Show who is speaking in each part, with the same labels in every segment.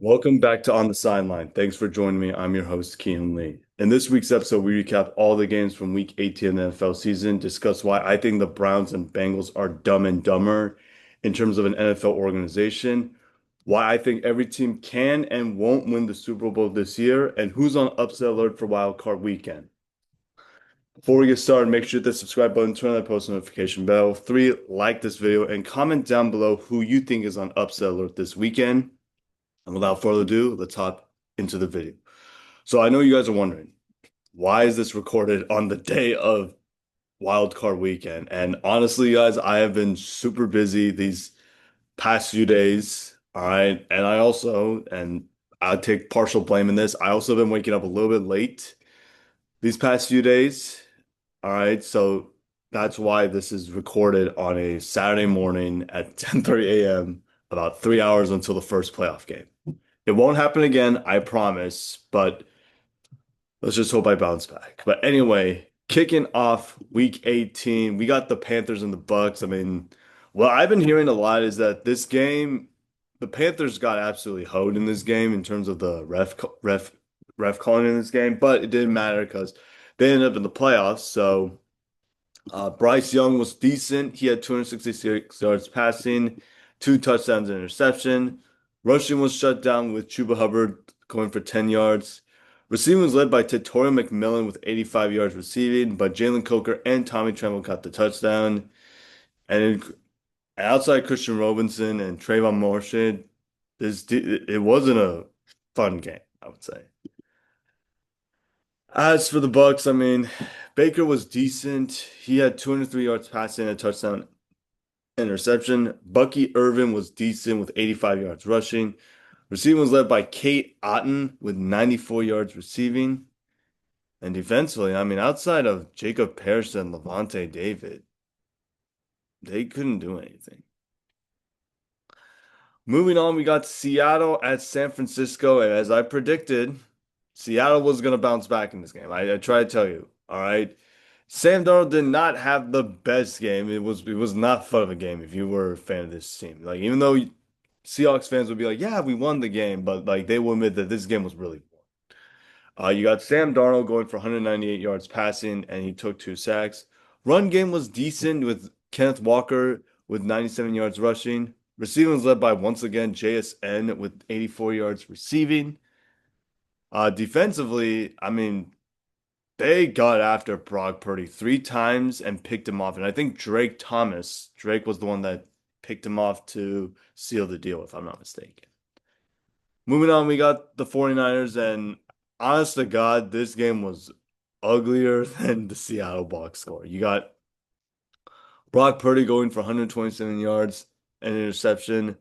Speaker 1: Welcome back to On the Sideline. Thanks for joining me. I'm your host, Kean Lee. In this week's episode, we recap all the games from Week 18 of the NFL season, discuss why I think the Browns and Bengals are dumb and dumber in terms of an NFL organization, why I think every team can and won't win the Super Bowl this year, and who's on upset alert for Wild Card Weekend. Before we get started, make sure to hit the subscribe button, turn on the post notification bell. 3, like this video, and comment down below who you think is on upset alert this weekend. And without further ado, let's hop into the video. So I know you guys are wondering, why is this recorded on the day of Wild Card Weekend? And honestly, guys, I have been super busy these past few days. All right. And I take partial blame in this. I also been waking up a little bit late these past few days. All right. So that's why this is recorded on a Saturday morning at 10:30 a.m., about 3 hours until the first playoff game. It won't happen again, I promise, but let's just hope I bounce back. But anyway, kicking off week 18, we got the Panthers and the Bucks. I mean, what I've been hearing a lot is that this game, the Panthers got absolutely hoed in this game in terms of the ref calling in this game, but it didn't matter because they ended up in the playoffs. So Bryce Young was decent. He had 266 yards passing, 2 touchdowns and interception. Rushing was shut down with Chuba Hubbard going for 10 yards. Receiving was led by Tatori McMillan with 85 yards receiving, but Jalen Coker and Tommy Tremble got the touchdown. And outside Christian Robinson and Trayvon Marshall, it wasn't a fun game, I would say. As for the Bucks, I mean, Baker was decent. He had 203 yards passing and a touchdown interception. Bucky Irvin was decent with 85 yards rushing. Receiving was led by Kate Otten with 94 yards receiving. And defensively, I mean, outside of Jacob Parrish and Levante David, they couldn't do anything. Moving on, we got Seattle at San Francisco. And as I predicted, Seattle was going to bounce back in this game. I try to tell you. All right. Sam Darnold did not have the best game. It was not fun of a game if you were a fan of this team. Like even though Seahawks fans would be like, "Yeah, we won the game," but like they will admit that this game was really fun. You got Sam Darnold going for 198 yards passing, and he took 2 sacks. Run game was decent with Kenneth Walker with 97 yards rushing. Receiving was led by once again JSN with 84 yards receiving. Defensively, I mean, they got after Brock Purdy 3 times and picked him off. And I think Drake was the one that picked him off to seal the deal, if I'm not mistaken. Moving on, we got the 49ers, and honest to God, this game was uglier than the Seattle box score. You got Brock Purdy going for 127 yards and interception.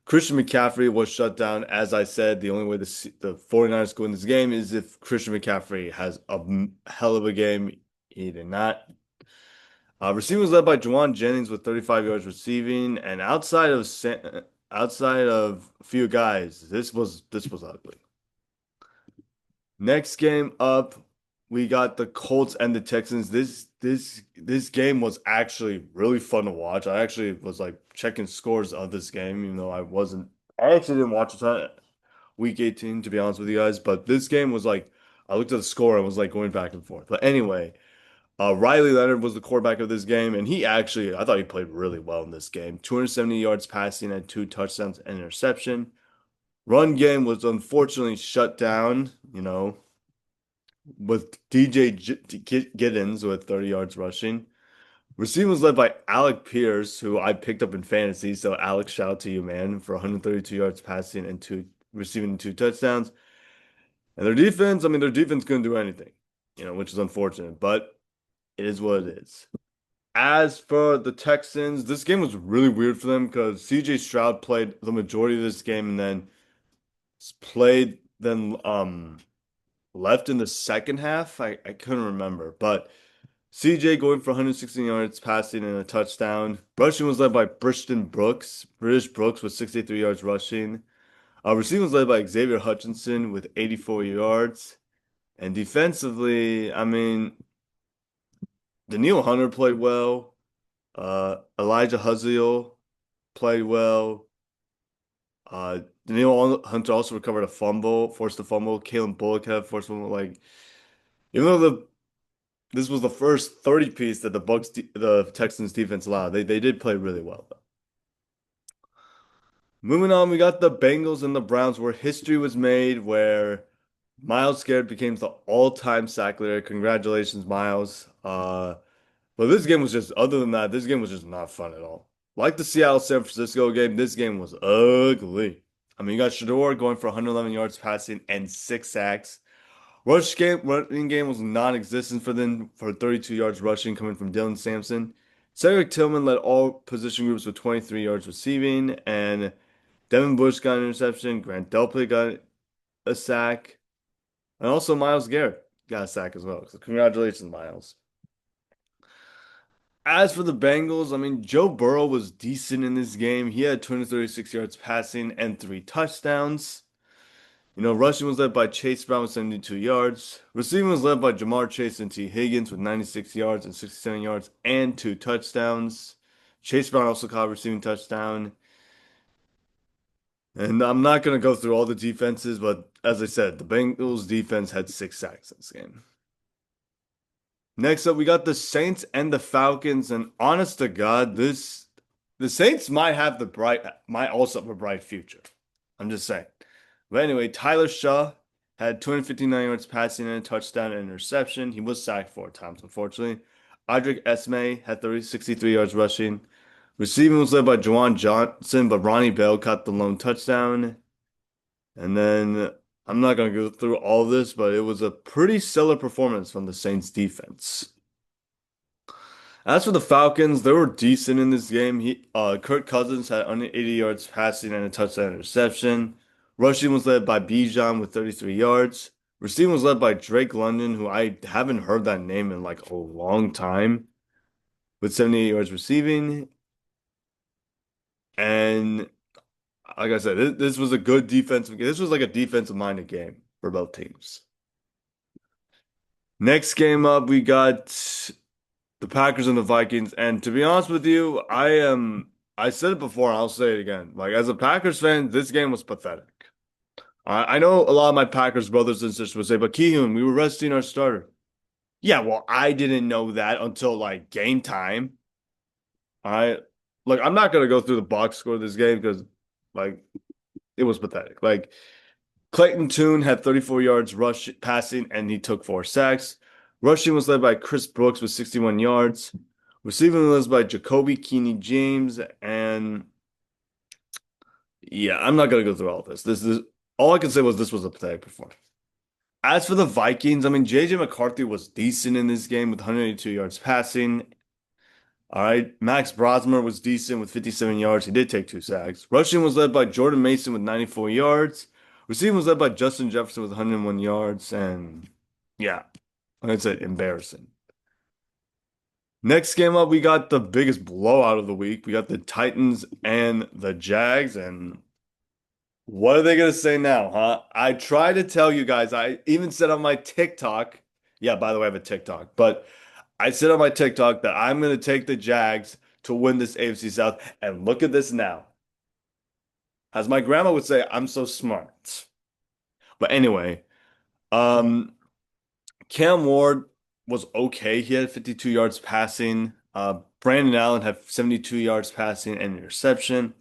Speaker 1: Christian McCaffrey was shut down. As I said, the only way the 49ers go in this game is if Christian McCaffrey has a hell of a game. He did not. Receiving was led by Juwan Jennings with 35 yards receiving, and outside of a few guys, this was ugly. Next game up, we got the Colts and the Texans. This game was actually really fun to watch. I actually was like checking scores of this game, even though I actually didn't watch a ton week 18, to be honest with you guys. But this game was like I looked at the score and was like going back and forth. But anyway, Riley Leonard was the quarterback of this game, and I thought he played really well in this game. 270 yards passing and 2 touchdowns and interception. Run game was unfortunately shut down, with Giddens with 30 yards rushing. Receiving was led by Alec Pierce, who I picked up in fantasy. So Alex, shout out to you, man, for 132 yards passing and two receiving 2 touchdowns. And their defense couldn't do anything, which is unfortunate, but it is what it is. As for the Texans, this game was really weird for them because CJ Stroud played the majority of this game and then left in the second half. I couldn't remember, but CJ going for 116 yards passing and a touchdown. Rushing was led by Brishton Brooks. British Brooks with 63 yards rushing. Receiving was led by Xavier Hutchinson with 84 yards. And defensively, I mean, Daniil Hunter played well. Elijah Huziel played well. Daniel Hunter also recovered a fumble, forced a fumble. Kalen Bullock had forced a fumble. Like, even though this was the first 30 piece that the Texans defense allowed, they did play really well though. Moving on, we got the Bengals and the Browns, where history was made, where Miles Garrett became the all-time sack leader. Congratulations, Miles. But this game was just, other than that, this game was just not fun at all. Like the Seattle San Francisco game, this game was ugly. I mean, you got Shador going for 111 yards passing and 6 sacks. Running game was non-existent for them for 32 yards rushing coming from Dylan Sampson. Cedric Tillman led all position groups with 23 yards receiving, and Devin Bush got an interception. Grant Delpit got a sack, and also Miles Garrett got a sack as well. So congratulations, Miles. As for the Bengals, I mean, Joe Burrow was decent in this game. He had 236 yards passing and 3 touchdowns. Rushing was led by Chase Brown with 72 yards. Receiving was led by Jamar Chase and T. Higgins with 96 yards and 67 yards and 2 touchdowns. Chase Brown also caught a receiving touchdown. And I'm not going to go through all the defenses, but as I said, the Bengals defense had 6 sacks in this game. Next up, we got the Saints and the Falcons, and honest to God, the Saints might also have a bright future. I'm just saying. But anyway, Tyler Shaw had 259 yards passing and a touchdown and an interception. He was sacked 4 times, unfortunately. Audric Esme had 63 yards rushing. Receiving was led by Juwan Johnson, but Ronnie Bell caught the lone touchdown. And then I'm not going to go through all this, but it was a pretty stellar performance from the Saints defense. As for the Falcons, they were decent in this game. Kirk Cousins had under 80 yards passing and a touchdown interception. Rushing was led by Bijan with 33 yards. Receiving was led by Drake London, who I haven't heard that name in like a long time, with 78 yards receiving. And like I said, this was a good defensive game. This was like a defensive-minded game for both teams. Next game up, we got the Packers and the Vikings. And to be honest with you, I said it before, and I'll say it again. Like, as a Packers fan, this game was pathetic. I know a lot of my Packers brothers and sisters would say, but Kihun, we were resting our starter. Yeah, well, I didn't know that until like game time. I Look, I'm not gonna go through the box score of this game because like it was pathetic. Like Clayton Tune had 34 yards rush passing and he took 4 sacks. Rushing was led by Chris Brooks with 61 yards. Receiving was by Jacoby Keeney James. And yeah, I'm not gonna go through all this. This is all I can say was this was a pathetic performance. As for the Vikings, I mean, JJ McCarthy was decent in this game with 182 yards passing. All right. Max Brosmer was decent with 57 yards. He did take 2 sacks. Rushing was led by Jordan Mason with 94 yards. Receiving was led by Justin Jefferson with 101 yards. And yeah, like I said, embarrassing. Next game up, we got the biggest blowout of the week. We got the Titans and the Jags. And what are they going to say now, huh? I try to tell you guys, I even said on my TikTok, yeah, by the way, I have a TikTok, but I said on my TikTok that I'm going to take the Jags to win this AFC South. And look at this now. As my grandma would say, I'm so smart. But anyway, um, Cam Ward was okay. He had 52 yards passing. Brandon Allen had 72 yards passing and interception.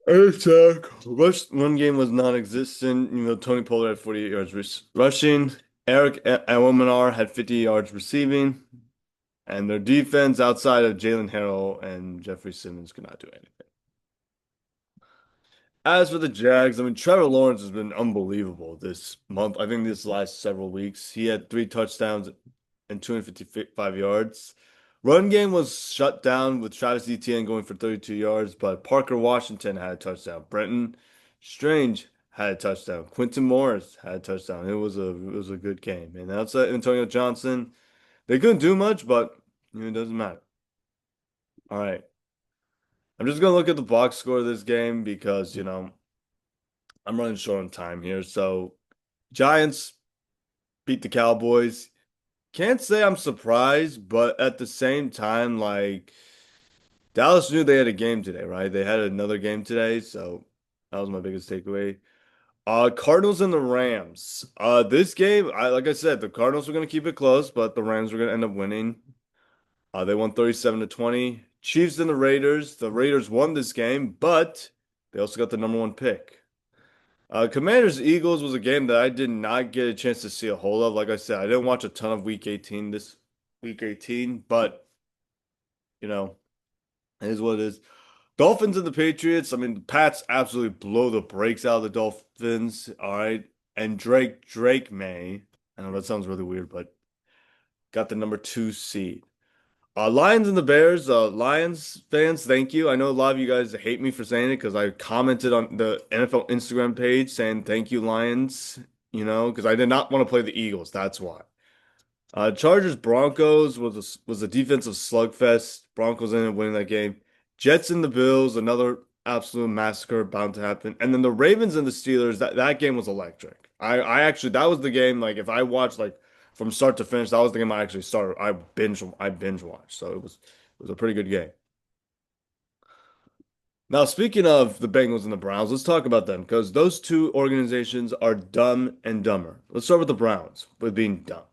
Speaker 1: Attack. Run game was non-existent. Tony Pollard had 48 yards rushing. Eric Ewomanar had 50 yards receiving. And their defense outside of Jalen Harrell and Jeffrey Simmons could not do anything. As for the Jags, I mean, Trevor Lawrence has been unbelievable this month. I think this last several weeks. He had 3 touchdowns and 255 yards. Run game was shut down with Travis Etienne going for 32 yards, but Parker Washington had a touchdown. Brenton Strange had a touchdown. Quinton Morris had a touchdown. It was a good game. And outside Antonio Johnson, they couldn't do much, but it doesn't matter. All right. I'm just gonna look at the box score of this game because, I'm running short on time here. So Giants beat the Cowboys. Can't say I'm surprised, but at the same time, like Dallas knew they had a game today, right? They had another game today, so that was my biggest takeaway. Cardinals and the Rams. This game, like I said, the Cardinals were gonna keep it close, but the Rams were gonna end up winning. They won 37 to 20. Chiefs and the Raiders. The Raiders won this game, but they also got the number one pick. Commanders Eagles was a game that I did not get a chance to see a whole of. Like I said, I didn't watch a ton of Week 18 this Week 18, but you know, it is what it is. Dolphins and the Patriots. I mean, the Pats absolutely blow the brakes out of the Dolphins. All right, and Drake May. I know that sounds really weird, but got the number two seed. Lions and the Bears. Lions fans, thank you. I know a lot of you guys hate me for saying it because I commented on the NFL Instagram page saying thank you, Lions. Because I did not want to play the Eagles. That's why. Chargers Broncos was a defensive slugfest. Broncos ended up winning that game. Jets and the Bills, another absolute massacre bound to happen. And then the Ravens and the Steelers, that game was electric. I actually that was the game like if I watched like from start to finish, that was the game I actually started. I binge watched. So it was a pretty good game. Now, speaking of the Bengals and the Browns, let's talk about them because those two organizations are dumb and dumber. Let's start with the Browns with being dumb.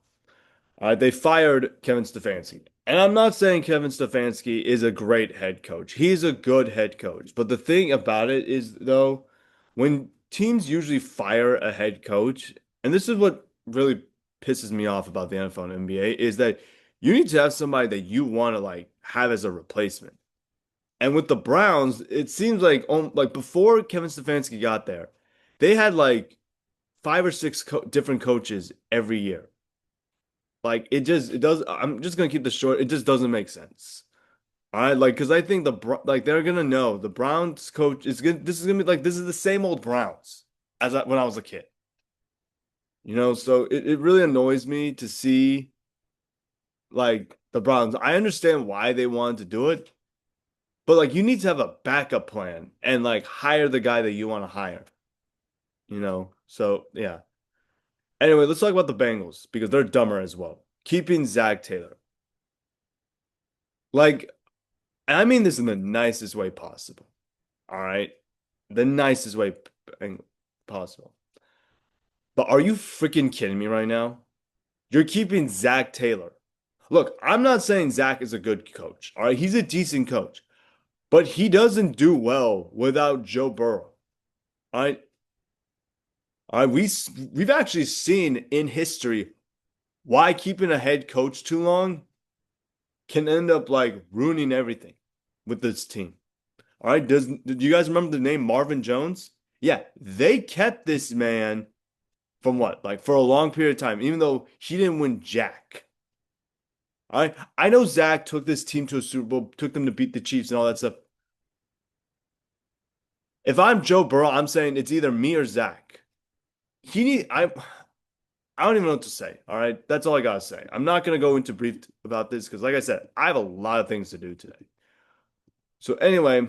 Speaker 1: They fired Kevin Stefanski. And I'm not saying Kevin Stefanski is a great head coach. He's a good head coach. But the thing about it is, though, when teams usually fire a head coach, and this is what really pisses me off about the NFL and NBA, is that you need to have somebody that you want to like have as a replacement. And with the Browns, it seems like before Kevin Stefanski got there, they had like five or six different coaches every year. Like it does. I'm just gonna keep this short. It just doesn't make sense. All right, like because I think like they're gonna know the Browns coach is gonna. This is gonna be like this is the same old Browns when I was a kid. So it really annoys me to see like the Browns. I understand why they wanted to do it, but like you need to have a backup plan and like hire the guy that you want to hire. So yeah. Anyway, let's talk about the Bengals because they're dumber as well. Keeping Zach Taylor. Like And I mean this in the nicest way possible. All right. The nicest way possible. But are you freaking kidding me right now? You're keeping Zach Taylor. Look, I'm not saying Zach is a good coach. All right. He's a decent coach, but he doesn't do well without Joe Burrow. All right. All right. We've actually seen in history why keeping a head coach too long can end up like ruining everything with this team. All right. Do you guys remember the name Marvin Jones? Yeah, they kept this man from what? Like for a long period of time, even though he didn't win jack. All right. I know Zach took this team to a Super Bowl, took them to beat the Chiefs and all that stuff. If I'm Joe Burrow, I'm saying it's either me or Zach. He need I don't even know what to say. All right. That's all I gotta say. I'm not gonna go into brief about this because like I said, I have a lot of things to do today. So anyway,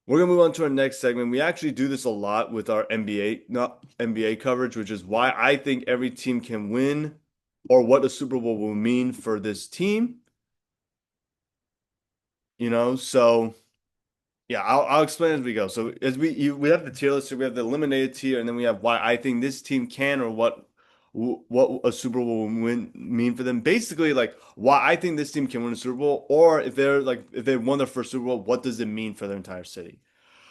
Speaker 1: we're gonna move on to our next segment. We actually do this a lot with our NBA, not NBA coverage, which is why I think every team can win or what a Super Bowl will mean for this team. So yeah, I'll explain as we go. So as we have the tier list, so we have the eliminated tier, and then we have why I think this team can or what a Super Bowl will mean for them. Basically, like why I think this team can win a Super Bowl, or if they won their first Super Bowl, what does it mean for their entire city?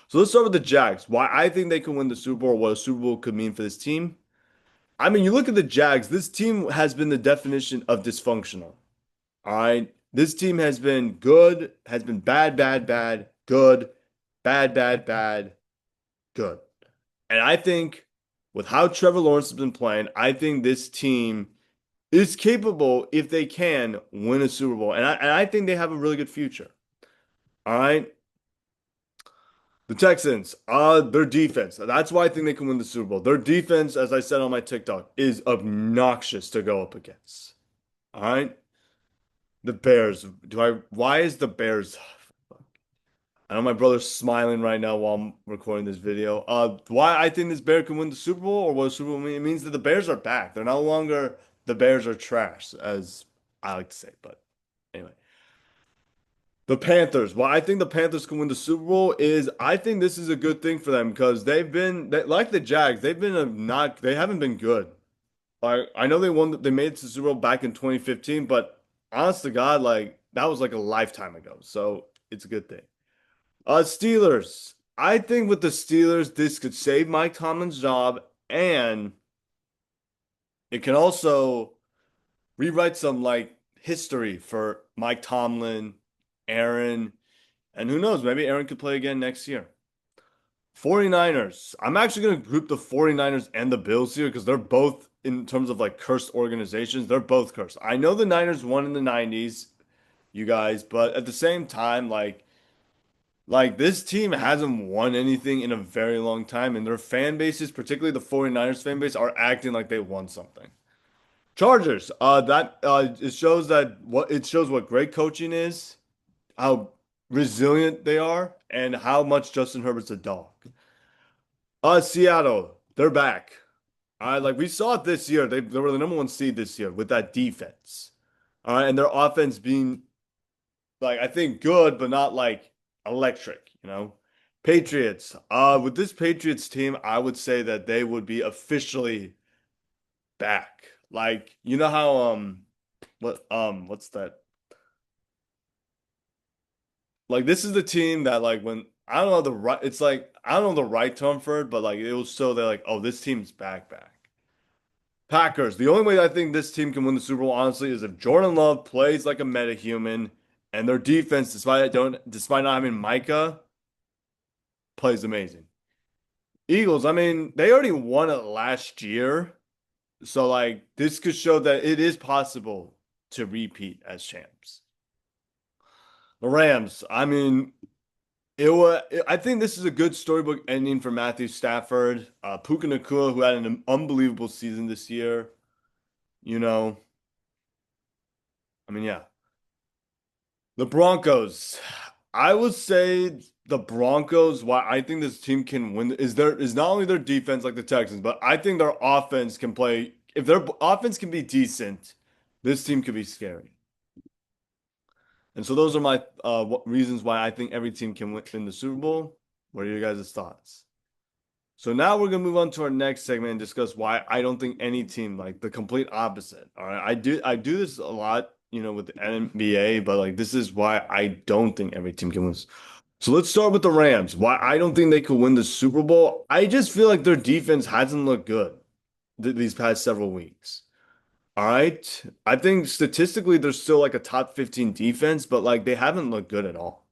Speaker 1: So let's start with the Jags. Why I think they can win the Super Bowl, what a Super Bowl could mean for this team. I mean, you look at the Jags, this team has been the definition of dysfunctional. All right. This team has been good, has been bad, bad, bad, good, bad, bad, bad, good. And I think with how Trevor Lawrence has been playing, I think this team is capable, if they can, win a Super Bowl. And I think they have a really good future. All right. The Texans, their defense. That's why I think they can win the Super Bowl. Their defense, as I said on my TikTok, is obnoxious to go up against. All right. The Bears. Why is the Bears? I know my brother's smiling right now while I'm recording this video. Why I think this Bear can win the Super Bowl or what a Super Bowl mean? It means that the Bears are back. They're no longer the Bears are trash, as I like to say. But anyway. The Panthers. Why I think the Panthers can win the Super Bowl is I think this is a good thing for them because like the Jags, they've been they haven't been good. I know they made it to the Super Bowl back in 2015, but honest to God, like that was like a lifetime ago. So it's a good thing. Steelers. I think with the Steelers, this could save Mike Tomlin's job and it can also rewrite some like history for Mike Tomlin, Aaron, and who knows, maybe Aaron could play again next year. 49ers. I'm actually going to group the 49ers and the Bills here because they're both, in terms of like cursed organizations, they're both cursed. I know the Niners won in the 90s, you guys, but at the same time, like this team hasn't won anything in a very long time, and their fan bases, particularly the 49ers fan base, are acting like they won something. Chargers. That it shows what great coaching is, how resilient they are, and how much Justin Herbert's a dog. Seattle, they're back. Like we saw it this year. They were the number one seed this year with that defense. All right, and their offense being like I think good, but not like electric, you know. Patriots. With this Patriots team, I would say that they would be officially back. Like, you know how what's that? Like this is the team that like when I don't know the right it's like I don't know the right term for it, but like it was so they're like, oh, this team's back. Packers. The only way I think this team can win the Super Bowl, honestly, is if Jordan Love plays like a metahuman and their defense, despite not having Micah, plays amazing. Eagles, I mean, they already won it last year. So like this could show that it is possible to repeat as champs. The Rams, I mean, I think this is a good storybook ending for Matthew Stafford. Puka Nacua, who had an unbelievable season this year. You know, I mean, yeah. The Broncos. I would say the Broncos, why I think this team can win is not only their defense like the Texans, but I think their offense can play. If their offense can be decent, this team could be scary. And so those are my reasons why I think every team can win the Super Bowl. What are your guys' thoughts? So now we're gonna move on to our next segment and discuss why I don't think any team like the complete opposite. All right. I do this a lot, with the NBA, but like this is why I don't think every team can win. So let's start with the Rams. Why I don't think they could win the Super Bowl. I just feel like their defense hasn't looked good these past several weeks. All right. I think statistically they're still like a top 15 defense, but like they haven't looked good at all.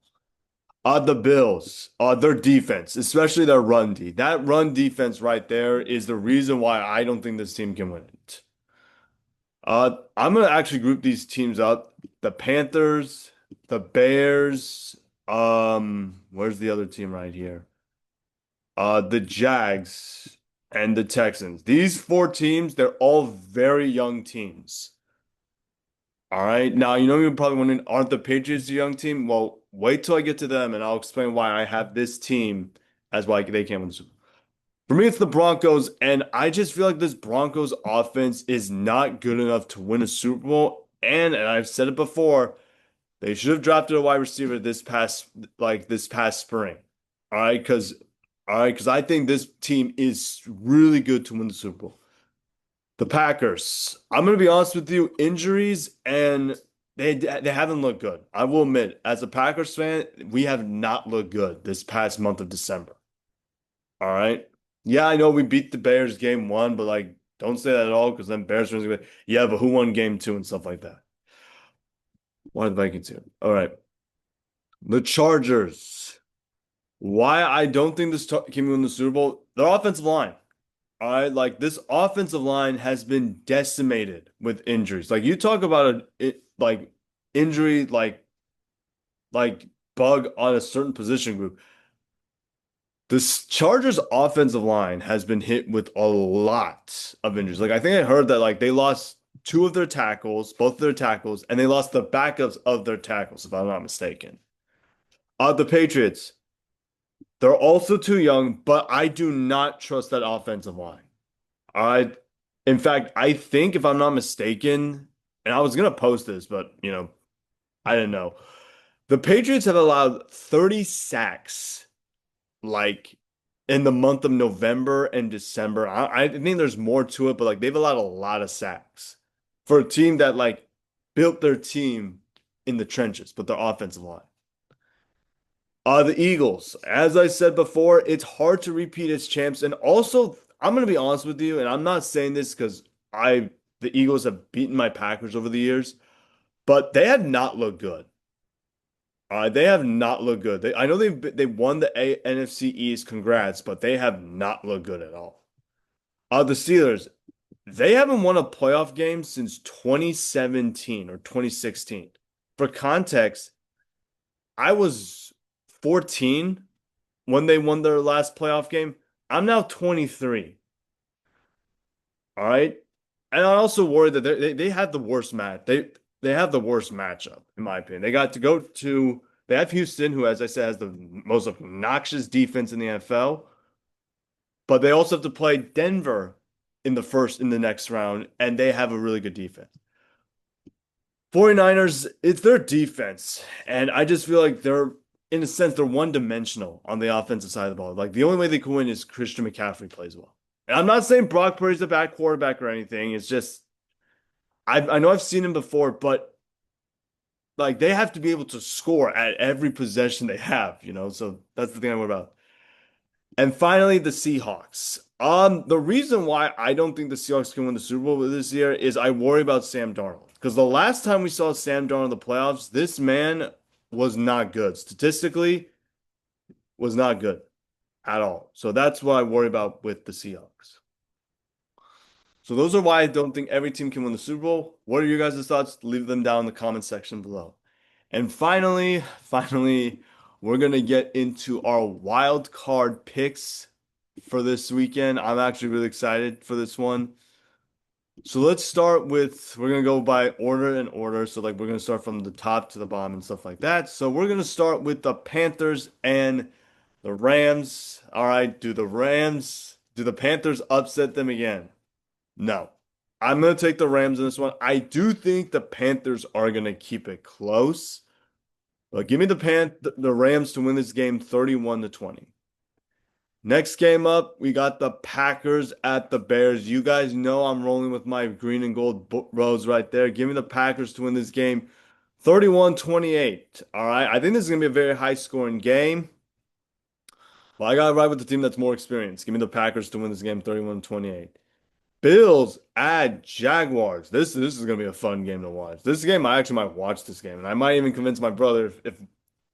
Speaker 1: The Bills, their defense, especially their run D. That run defense right there is the reason why I don't think this team can win it. I'm gonna actually group these teams up. The Panthers, the Bears, where's the other team right here? The Jags and the Texans. These four teams, they're all very young teams. All right. Now, you're probably wondering, aren't the Patriots a young team? Well, wait till I get to them and I'll explain why I have this team as why they can't win the Super Bowl. For me, it's the Broncos, and I just feel like this Broncos offense is not good enough to win a Super Bowl. And I've said it before, they should have drafted a wide receiver this past spring. All right, because I think this team is really good to win the Super Bowl. The Packers. I'm going to be honest with you, injuries and they haven't looked good. I will admit, as a Packers fan, we have not looked good this past month of December. All right. Yeah, I know we beat the Bears game one, but like don't say that at all because then Bears fans are gonna be like, yeah, but who won game two and stuff like that. Why the Vikings here? All right. The Chargers. Why I don't think this can win the Super Bowl? Their offensive line. All right, like this offensive line has been decimated with injuries. Like you talk about like injury, like bug on a certain position group. This Chargers offensive line has been hit with a lot of injuries. Like I think I heard that like they lost two of their tackles, both of their tackles, and they lost the backups of their tackles, if I'm not mistaken. The Patriots, they're also too young, but I do not trust that offensive line. I, in fact, I think if I'm not mistaken, and I was gonna post this, but I didn't know. The Patriots have allowed 30 sacks like in the month of November and December. I think there's more to it, but like they've allowed a lot of sacks for a team that like built their team in the trenches, but their offensive line. The Eagles, as I said before, it's hard to repeat as champs. And also, I'm gonna be honest with you, and I'm not saying this because the Eagles have beaten my Packers over the years, but they have not looked good. They have not looked good. I know they won the NFC East. Congrats, but they have not looked good at all. The Steelers, they haven't won a playoff game since 2017 or 2016. For context, I was 14 when they won their last playoff game. I'm now 23. All right. And I also worry that they have the worst match. They have the worst matchup, in my opinion. They have Houston, who, as I said, has the most obnoxious defense in the NFL, but they also have to play Denver in the next round, and they have a really good defense. 49ers, it's their defense. And I just feel like in a sense, they're one-dimensional on the offensive side of the ball. Like the only way they can win is Christian McCaffrey plays well. And I'm not saying Brock Purdy's a bad quarterback or anything. It's just I know I've seen him before, but like they have to be able to score at every possession they have, you know. So that's the thing I worry about. And finally, the Seahawks. The reason why I don't think the Seahawks can win the Super Bowl this year is I worry about Sam Darnold. Because the last time we saw Sam Darnold in the playoffs, this man was not good. Statistically, was not good at all. So that's what I worry about with the Seahawks. So those are why I don't think every team can win the Super Bowl. What are your guys' thoughts? Leave them down in the comment section below. And finally, we're gonna get into our wild card picks for this weekend. I'm actually really excited for this one. So let's start with we're gonna go by order and order. So like we're gonna start from the top to the bottom and stuff like that. So we're gonna start with the Panthers and the Rams. All right, do the Panthers upset them again? No. I'm gonna take the Rams in this one. I do think the Panthers are gonna keep it close. But give me the Rams to win this game 31 to 20. Next game up, we got the Packers at the Bears. You guys know I'm rolling with my green and gold rose right there. Give me the Packers to win this game 31-28. All right. I think this is going to be a very high scoring game. Well, I got to ride with the team that's more experienced. Give me the Packers to win this game 31-28. Bills at Jaguars. This is going to be a fun game to watch. This game, I actually might watch this game. And I might even convince my brother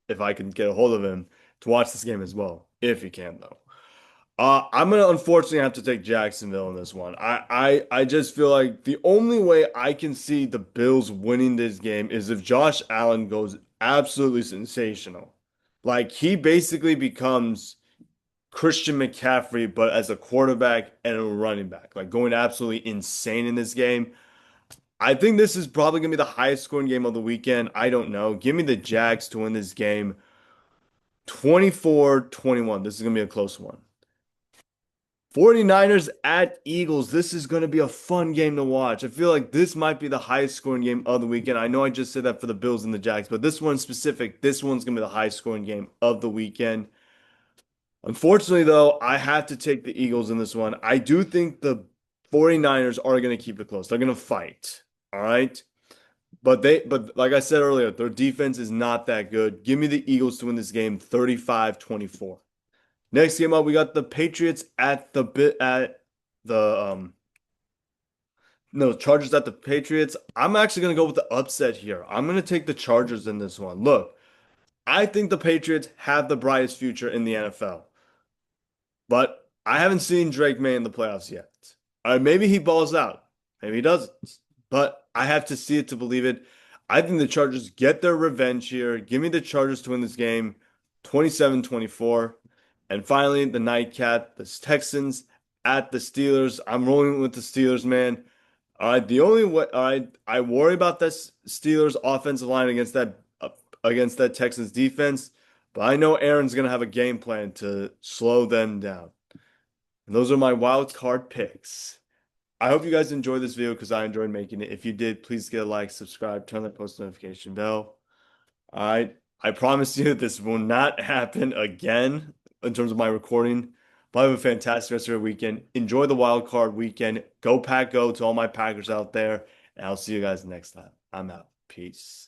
Speaker 1: if I can get a hold of him to watch this game as well. If he can, though. I'm gonna unfortunately have to take Jacksonville in this one. I just feel like the only way I can see the Bills winning this game is if Josh Allen goes absolutely sensational. Like he basically becomes Christian McCaffrey, but as a quarterback and a running back, like going absolutely insane in this game. I think this is probably gonna be the highest scoring game of the weekend. I don't know. Give me the Jags to win this game 24-21. This is gonna be a close one. 49ers at Eagles. This is going to be a fun game to watch. I feel like this might be the highest scoring game of the weekend. I know I just said that for the Bills and the Jags, but this one specific, this one's going to be the highest scoring game of the weekend. Unfortunately, though, I have to take the Eagles in this one. I do think the 49ers are going to keep it close. They're going to fight. All right. But like I said earlier, their defense is not that good. Give me the Eagles to win this game 35-24. Next game up, we got the Patriots at the no, Chargers at the Patriots. I'm actually gonna go with the upset here. I'm gonna take the Chargers in this one. Look, I think the Patriots have the brightest future in the NFL, but I haven't seen Drake May in the playoffs yet. Maybe he balls out, maybe he doesn't, but I have to see it to believe it. I think the Chargers get their revenge here. Give me the Chargers to win this game, 27-24. And finally, the nightcap, the Texans at the Steelers. I'm rolling with the Steelers, man. All right, the only way, all right, I worry about this Steelers offensive line against that Texans defense, but I know Aaron's gonna have a game plan to slow them down. And those are my wild card picks. I hope you guys enjoyed this video because I enjoyed making it. If you did, please get a like, subscribe, turn that post notification bell. All right. I promise you this will not happen again in terms of my recording. But have a fantastic rest of your weekend. Enjoy the wild card weekend. Go Pack Go to all my Packers out there. And I'll see you guys next time. I'm out. Peace.